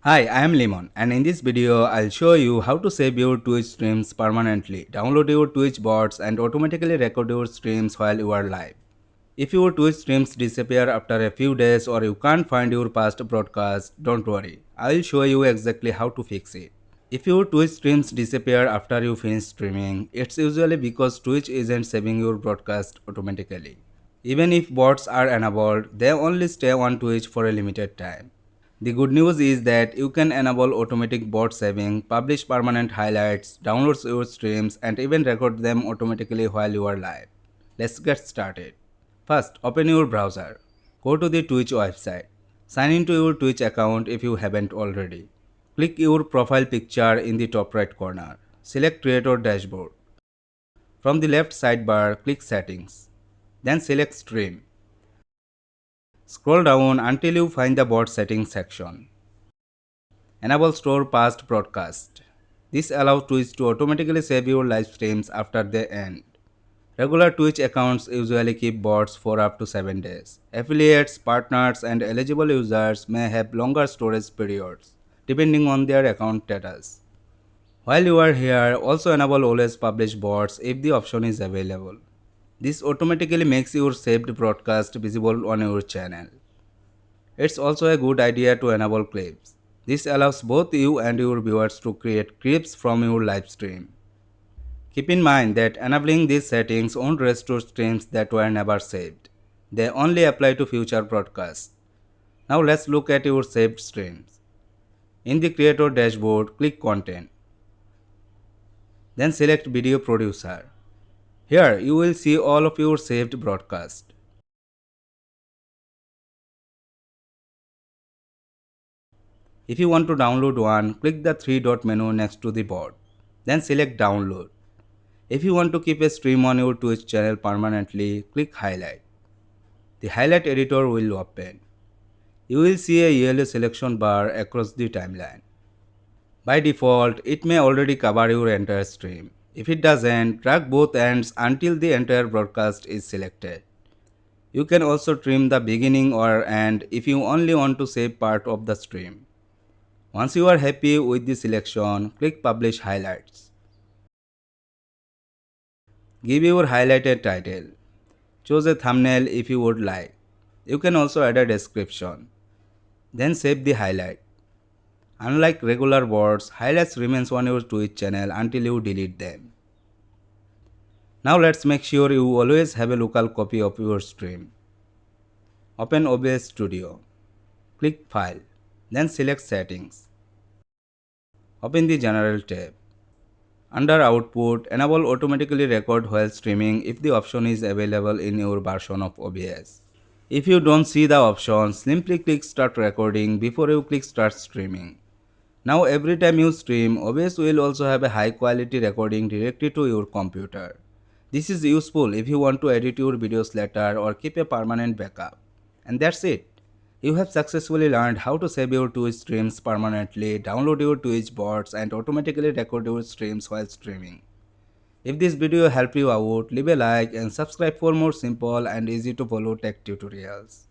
Hi, I am Limon, and in this video I'll show you how to save your Twitch streams permanently, download your Twitch bots and automatically record your streams while you are live. If your Twitch streams disappear after a few days or you can't find your past broadcast, don't worry, I'll show you exactly how to fix it. If your Twitch streams disappear after you finish streaming, it's usually because Twitch isn't saving your broadcast automatically. Even if bots are enabled, they only stay on Twitch for a limited time. The good news is that you can enable automatic bot saving, publish permanent highlights, download your streams, and even record them automatically while you are live. Let's get started. First, open your browser. Go to the Twitch website. Sign into your Twitch account if you haven't already. Click your profile picture in the top right corner. Select Creator Dashboard. From the left sidebar, click Settings. Then select Stream. Scroll down until you find the bot settings section. Enable Store Past Broadcast. This allows Twitch to automatically save your live streams after they end. Regular Twitch accounts usually keep bots for up to 7 days. Affiliates, partners, and eligible users may have longer storage periods, depending on their account status. While you are here, also enable Always Publish Bots if the option is available. This automatically makes your saved broadcast visible on your channel. It's also a good idea to enable clips. This allows both you and your viewers to create clips from your live stream. Keep in mind that enabling these settings won't restore streams that were never saved. They only apply to future broadcasts. Now let's look at your saved streams. In the Creator dashboard, click Content. Then select Video Producer. Here you will see all of your saved broadcasts. If you want to download one, click the three-dot menu next to the bot. Then select Download. If you want to keep a stream on your Twitch channel permanently, click Highlight. The highlight editor will open. You will see a yellow selection bar across the timeline. By default, it may already cover your entire stream. If it doesn't, drag both ends until the entire broadcast is selected. You can also trim the beginning or end if you only want to save part of the stream. Once you are happy with the selection, click Publish Highlights. Give your highlight a title. Choose a thumbnail if you would like. You can also add a description. Then save the highlight. Unlike regular words, highlights remains on your Twitch channel until you delete them. Now let's make sure you always have a local copy of your stream. Open OBS Studio. Click File. Then select Settings. Open the General tab. Under Output, enable automatically record while streaming if the option is available in your version of OBS. If you don't see the option, simply click Start Recording before you click Start Streaming. Now every time you stream, OBS will also have a high quality recording directly to your computer. This is useful if you want to edit your videos later or keep a permanent backup. And that's it. You have successfully learned how to save your Twitch streams permanently, download your Twitch bots, and automatically record your streams while streaming. If this video helped you out, leave a like and subscribe for more simple and easy to follow tech tutorials.